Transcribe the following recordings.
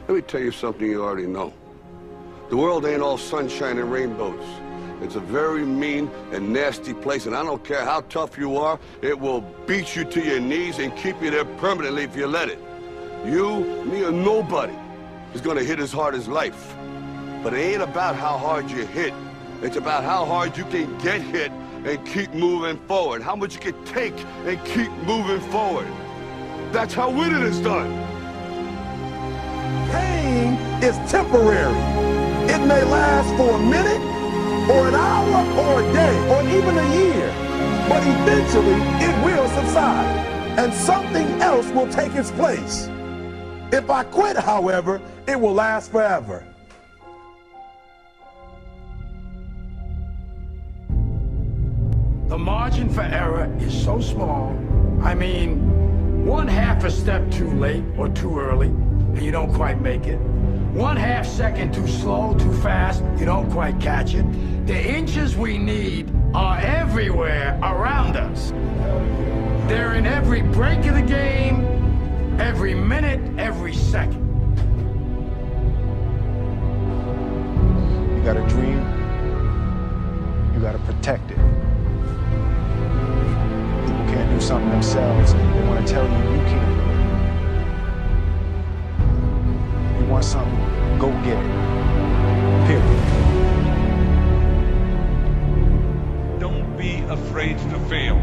Let me tell you something you already know. The world ain't all sunshine and rainbows. It's a very mean and nasty place, and I don't care how tough you are, it will beat you to your knees and keep you there permanently if you let it. You, me, or nobody is gonna hit as hard as life. But it ain't about how hard you hit. It's about how hard you can get hit and keep moving forward. How much you can take and keep moving forward. That's how winning is done. Pain is temporary. It may last for a minute, or an hour, or a day, or even a year. But eventually, it will subside, and something else will take its place. If I quit, however, it will last forever. The margin for error is so small. I mean, 1/2 a step too late or too early, and you don't quite make it. 1/2 second too slow, too fast, you don't quite catch it. The inches we need are everywhere around us. They're in every break of the game, every minute, every second. You got a dream, you got to protect it. People can't do something themselves, they want to tell you you can't. You want something, go get it. Period. Don't be afraid to fail.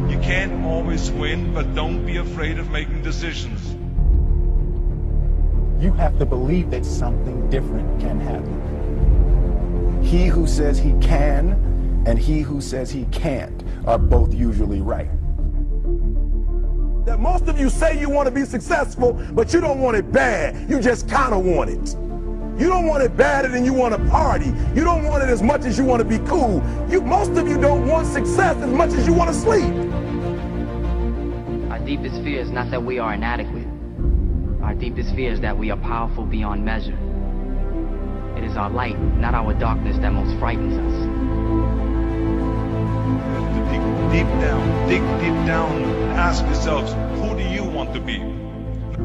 You can't always win, but don't be afraid of making decisions. You have to believe that something different can happen. He who says he can and he who says he can't are both usually right. That most of you say you want to be successful, but you don't want it bad. You just kind of want it. You don't want it badder than you want to party. You don't want it as much as you want to be cool. Most of you don't want success as much as you want to sleep. Our deepest fear is not that we are inadequate. Our deepest fear is that we are powerful beyond measure. It is our light, not our darkness, that most frightens us. Dig deep down, ask yourselves, who do you want to be?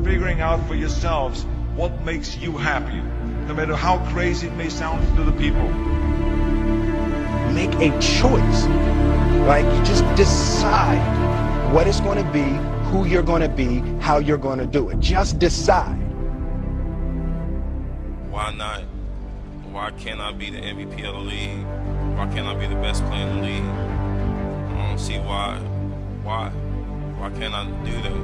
Figuring out for yourselves what makes you happy, no matter how crazy it may sound to the people. Make a choice. Like, you just decide what it's going to be, who you're going to be, how you're going to do it. Just decide. Why not? Why can't I be the MVP of the league? Why can't I be the best player in the league? I don't see why. Why can't I do that?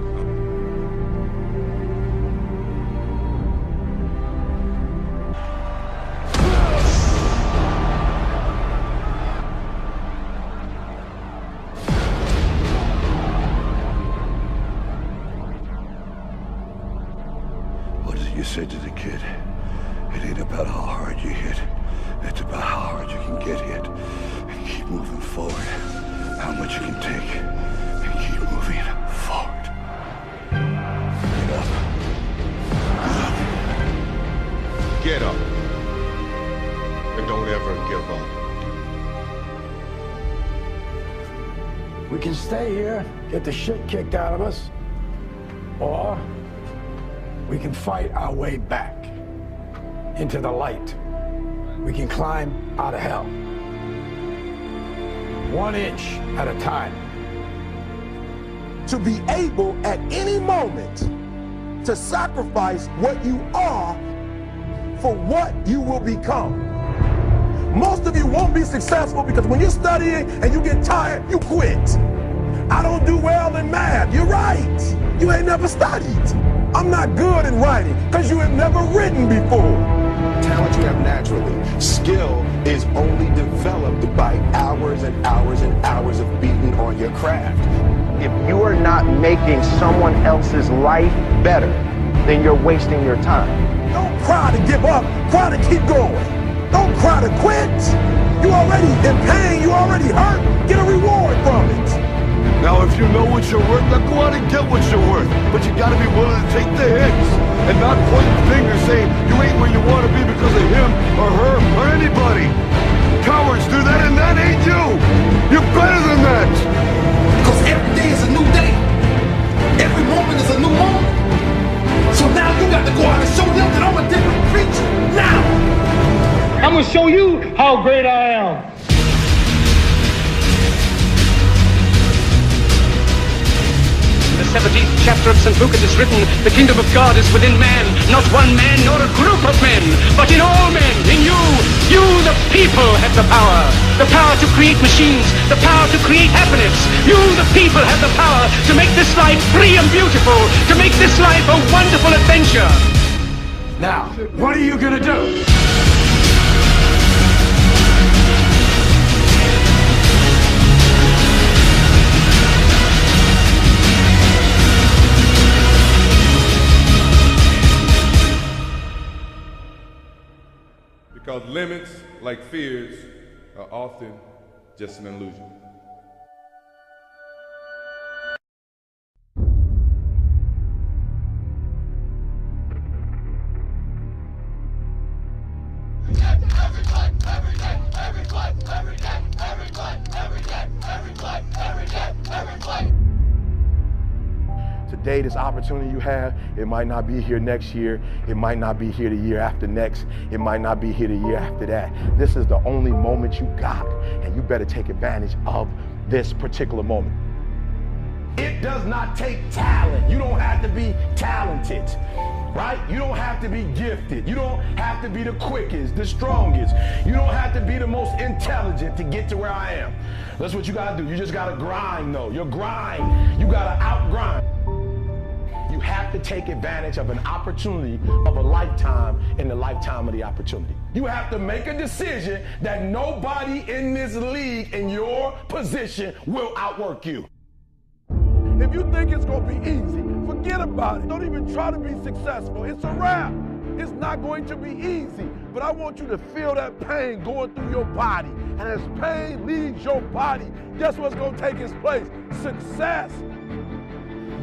What is it you said to the kid? It ain't about how hard you hit. It's about how hard you can get hit and keep moving forward. How much you can take and keep moving forward. Get up. Get up. And don't ever give up. We can stay here, get the shit kicked out of us, or we can fight our way back into the light. We can climb out of hell. 1 inch at a time. To be able at any moment to sacrifice what you are for what you will become. Most of you won't be successful because when you're studying and you get tired, you quit. I don't do well in math. You're right. You ain't never studied. I'm not good in writing because you have never written before. Talent you have naturally. Skill is only developed by hours and hours and hours of beating on your craft. If you are not making someone else's life better, then you're wasting your time. Don't cry to give up, cry to keep going. Don't cry to quit. You already in pain, you already hurt. Get a reward from it. Now, if you know what you're worth, now go out and get what you're worth. But you gotta be willing to take the hits and not point fingers saying you ain't where you want to be because of him or her or anybody. Cowards do that, and that ain't you. You're better than that. Because every day is a new day. Every moment is a new moment. So now you got to go out and show them how great I am. In the 17th chapter of St. Luke it is written, the kingdom of God is within man, not one man nor a group of men, but in all men, in you. You, the people, have the power to create machines, the power to create happiness. You, the people, have the power to make this life free and beautiful, to make this life a wonderful adventure. Now, what are you gonna do? Because limits, like fears, are often just an illusion. Today, this opportunity you have, it might not be here next year. It might not be here the year after next. It might not be here the year after that. This is the only moment you got, and you better take advantage of this particular moment. It does not take talent. You don't have to be talented, right? You don't have to be gifted. You don't have to be the quickest, the strongest. You don't have to be the most intelligent to get to where I am. That's what you gotta do. You just gotta grind, though. Your grind, you gotta outgrind. You have to take advantage of an opportunity of a lifetime in the lifetime of the opportunity. You have to make a decision that nobody in this league in your position will outwork you. If you think it's going to be easy, forget about it. Don't even try to be successful. It's a wrap. It's not going to be easy. But I want you to feel that pain going through your body. And as pain leaves your body, guess what's going to take its place? Success.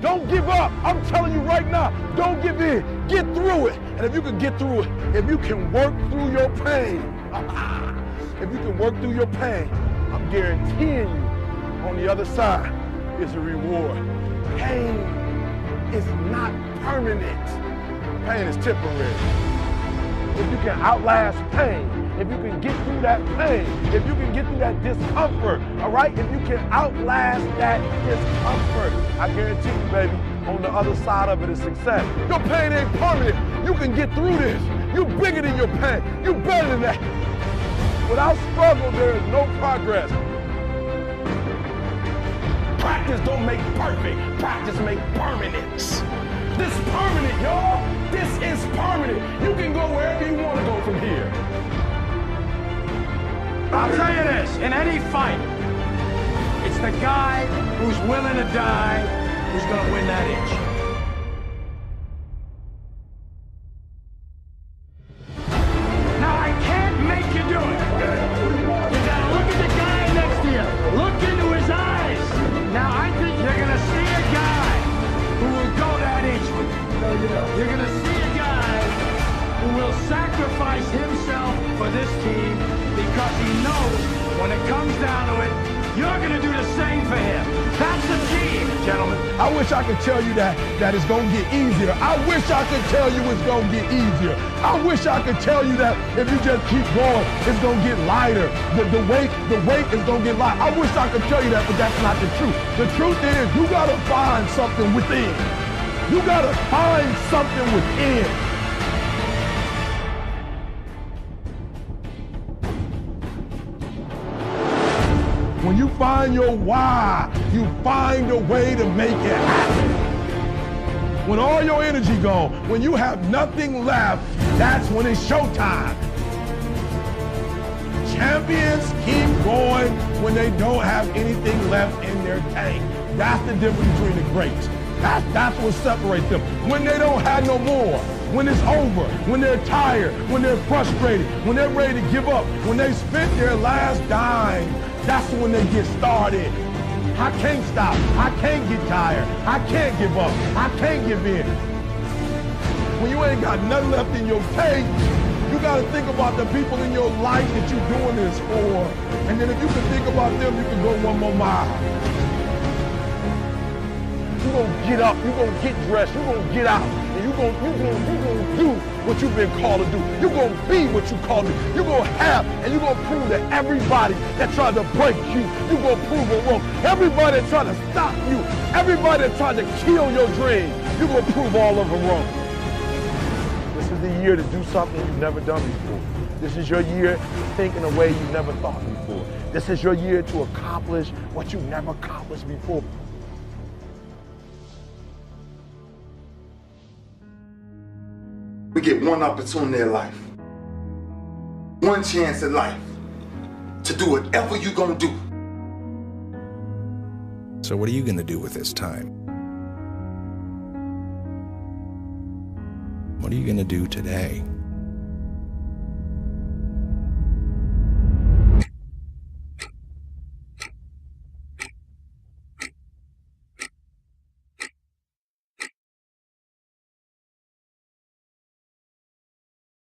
Don't give up. I'm telling you right now, don't give in. Get through it. And if you can get through it, if you can work through your pain, if you can work through your pain, I'm guaranteeing you on the other side is a reward. Pain is not permanent. Pain is temporary. If you can outlast pain, if you can get through that pain, if you can get through that discomfort, all right? If you can outlast that discomfort, I guarantee you, baby, on the other side of it is success. Your pain ain't permanent. You can get through this. You're bigger than your pain. You're better than that. Without struggle, there is no progress. Practice don't make perfect. Practice make permanence. This is permanent, y'all. This is permanent. You can go wherever you want to go from here. I'll tell you this, in any fight, it's the guy who's willing to die who's gonna win that inch. Now, I can't make you do it. You gotta look at the guy next to you. Look into his eyes. Now, I think you're gonna see a guy who will go that inch with you. You're gonna see a guy who will sacrifice himself for this team because he knows when it comes down to it, you're gonna do the same for him. That's the team, gentlemen. I wish I could tell you that it's gonna get easier. I wish I could tell you it's gonna get easier. I wish I could tell you that if you just keep going, it's gonna get lighter. The weight is gonna get lighter. I wish I could tell you that, but that's not the truth. The truth is you gotta find something within. You gotta find something within. When you find your why, you find a way to make it happen. When all your energy gone, when you have nothing left, that's when it's showtime. Champions keep going when they don't have anything left in their tank. That's the difference between the greats. That's what separates them. When they don't have no more, when it's over, when they're tired, when they're frustrated, when they're ready to give up, when they spent their last dime, that's when they get started. I can't stop. I can't get tired. I can't give up. I can't give in. When you ain't got nothing left in your tank, you got to think about the people in your life that you're doing this for. And then if you can think about them, you can go one more mile. You're going to get up. You're going to get dressed. You're going to get out. And you're You're gonna do what you've been called to do. You're gonna be what you called to be. You're gonna have, and you're gonna prove to everybody that tried to break you, you're gonna prove them wrong. Everybody that tried to stop you, everybody that tried to kill your dream, you're gonna prove all of them wrong. This is the year to do something you've never done before. This is your year to think in a way you've never thought before. This is your year to accomplish what you've never accomplished before. We get one opportunity in life, one chance in life to do whatever you're gonna do. So what are you gonna do with this time? What are you gonna do today?